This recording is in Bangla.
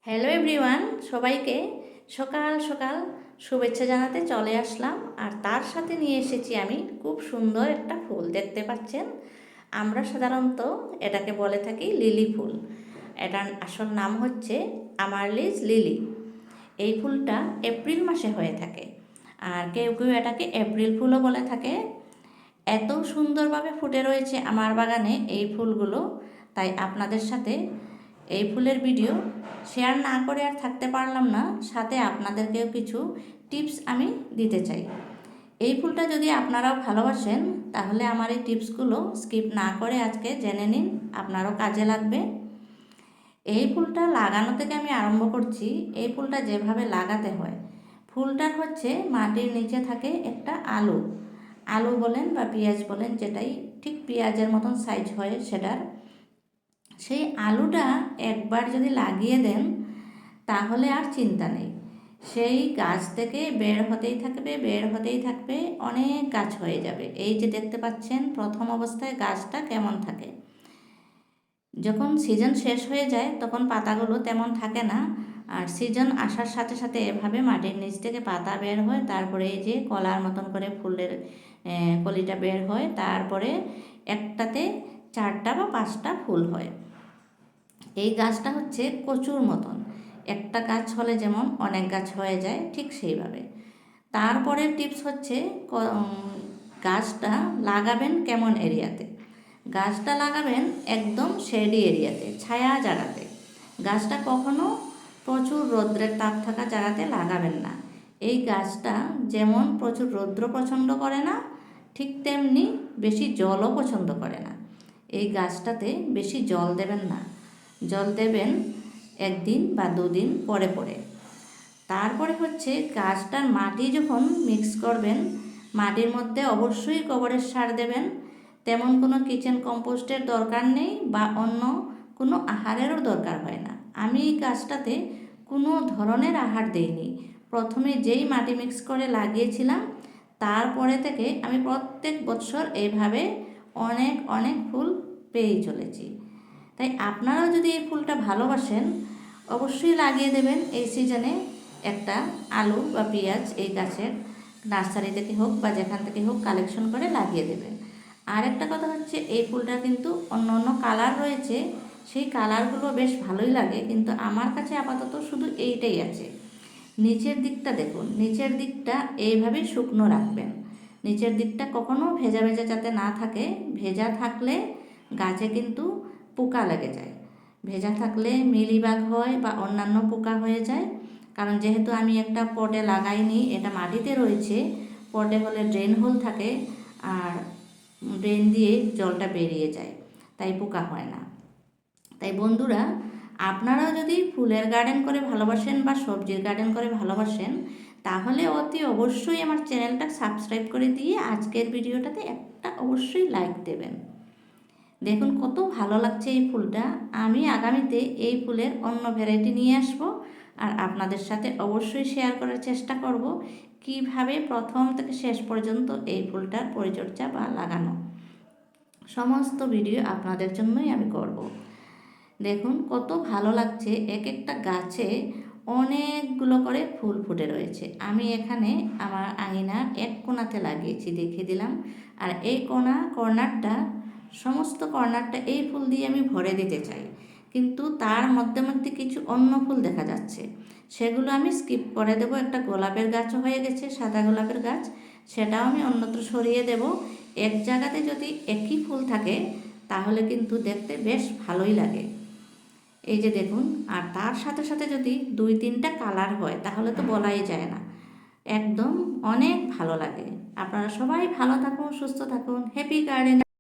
হ্যালো এভরিওয়ান, সবাইকে সকাল সকাল শুভেচ্ছা জানাতে চলে আসলাম। আর তার সাথে নিয়ে এসেছি আমি খুব সুন্দর একটা ফুল। দেখতে পাচ্ছেন, আমরা সাধারণত এটাকে বলে থাকি লিলি ফুল। এটার আসল নাম হচ্ছে আমারলিস লিলি। এই ফুলটা এপ্রিল মাসে হয়ে থাকে, আর কেউ কেউ এটাকে এপ্রিল ফুলও বলে থাকে। এত সুন্দরভাবে ফুটে রয়েছে আমার বাগানে এই ফুলগুলো, তাই আপনাদের সাথে এই ফুলের ভিডিও শেয়ার না করে আর থাকতে পারলাম না। সাথে আপনাদেরকেও কিছু টিপস আমি দিতে চাই। এই ফুলটা যদি আপনারাও ভালোবাসেন, তাহলে আমার এই টিপসগুলো স্কিপ না করে আজকে জেনে নিন, আপনারও কাজে লাগবে। এই ফুলটা লাগানো থেকে আমি আরম্ভ করছি। এই ফুলটা যেভাবে লাগাতে হয়, ফুলটার হচ্ছে মাটির নিচে থাকে একটা আলু, আলু বলেন বা পেঁয়াজ বলেন, যেটাই ঠিক পেঁয়াজের মতন সাইজ হয় সেটার। সেই আলুটা একবার যদি লাগিয়ে দেন, তাহলে আর চিন্তা নেই, সেই গাছ থেকে বের হতেই থাকবে, বের হতেই থাকবে, অনেক গাছ হয়ে যাবে। এই যে দেখতে পাচ্ছেন প্রথম অবস্থায় গাছটা কেমন থাকে, যখন সিজন শেষ হয়ে যায় তখন পাতাগুলো তেমন থাকে না। আর সিজন আসার সাথে সাথে এভাবে মাটির নিচ থেকে পাতা বের হয়, তারপরে এই যে কলার মতন করে ফুলের কলিটা বের হয়, তারপরে একটাতে 4টা বা 5টা ফুল হয়। এই গাছটা হচ্ছে কচুর মতন, একটা গাছ হলে যেমন অনেক গাছ হয়ে যায়, ঠিক সেইভাবে। তারপরের টিপস হচ্ছে গাছটা লাগাবেন কেমন এরিয়াতে। গাছটা লাগাবেন একদম শেডি এরিয়াতে, ছায়া জায়গাতে। গাছটা কখনো প্রচুর রৌদ্রের তাপ থাকা জায়গাতে লাগাবেন না। এই গাছটা যেমন প্রচুর রৌদ্র পছন্দ করে না, ঠিক তেমনি বেশি জলও পছন্দ করে না। এই গাছটাতে বেশি জল দেবেন না, জল দেবেন 1 দিন বা 2 দিন পরে পরে। তারপরে হচ্ছে গাছটার মাটি যখন মিক্স করবেন, মাটির মধ্যে অবশ্যই গোবরের সার দেবেন। তেমন কোনো কিচেন কম্পোস্টের দরকার নেই বা অন্য কোনো আহারেরও দরকার হয় না। আমি এই গাছটাতে কোনো ধরনের আহার দেইনি। প্রথমে যেই মাটি মিক্স করে লাগিয়েছিলাম, তারপরে থেকে আমি প্রত্যেক বছর এইভাবে অনেক অনেক ফুল পেয়েই চলেছি। তাই আপনারাও যদি এই ফুলটা ভালোবাসেন, অবশ্যই লাগিয়ে দেবেন এই সিজনে একটা আলু বা পেঁয়াজ এই গাছের নার্সারি থেকে হোক বা যেখান থেকে হোক কালেকশন করে লাগিয়ে দেবেন। আর একটা কথা হচ্ছে, এই ফুলটা কিন্তু অন্য অন্য কালার রয়েছে, সেই কালারগুলো বেশ ভালোই লাগে, কিন্তু আমার কাছে আপাতত শুধু এইটাই আছে। নিচের দিকটা দেখুন, নিচের দিকটা এইভাবেই শুকনো রাখবেন। নিচের দিকটা কখনো ভেজা ভেজা যাতে না থাকে। ভেজা থাকলে গাছে কিন্তু পোকা লেগে যায়, ভেজা থাকলে মিলিবাগ হয় বা অন্যান্য পোকা হয়ে যায়। কারণ যেহেতু আমি একটা পটে লাগাইনি, এটা মাটিতে রয়েছে, পটে হলে ড্রেন হোল থাকে, আর ড্রেন দিয়ে জলটা বেরিয়ে যায়, তাই পোকা হয় না। তাই বন্ধুরা, আপনারাও যদি ফুলের গার্ডেন করে ভালোবাসেন বা সবজির গার্ডেন করে ভালোবাসেন, তাহলে অতি অবশ্যই আমার চ্যানেলটা সাবস্ক্রাইব করে দিয়ে আজকের ভিডিওটাতে একটা অবশ্যই লাইক দেবেন। দেখুন কত ভালো লাগছে এই ফুলটা। আমি আগামীতে এই ফুলের অন্য ভ্যারাইটি নিয়ে আসব, আর আপনাদের সাথে অবশ্যই শেয়ার করার চেষ্টা করব কিভাবে প্রথম থেকে শেষ পর্যন্ত এই ফুলটার পরিচর্যা বা লাগানো সমস্ত ভিডিও আপনাদের জন্যই আমি করব। দেখুন কত ভালো লাগছে, এক একটা গাছে অনেকগুলো করে ফুল ফুটে রয়েছে। আমি এখানে আমার আঙিনার এক কোণাতে লাগিয়েছি, দেখিয়ে দিলাম। আর এই কর্নারটা, সমস্ত কর্নারটা এই ফুল দিয়ে আমি ভরে দিতে চাই, কিন্তু তার মধ্যে মধ্যে কিছু অন্য ফুল দেখা যাচ্ছে, সেগুলো আমি স্কিপ করে দেব। একটা গোলাপের গাছও হয়ে গেছে, সাদা গোলাপের গাছ, সেটাও আমি অন্যত্র সরিয়ে দেব। এক জায়গাতে যদি একই ফুল থাকে, তাহলে কিন্তু দেখতে বেশ ভালোই লাগে। এই যে দেখুন, আর তার সাথে সাথে যদি 2-3টা কালার হয়, তাহলে তো বলাই যায় না, একদম অনেক ভালো লাগে। আপনারা সবাই ভালো থাকুন, সুস্থ থাকুন, হ্যাপি গার্ডেন।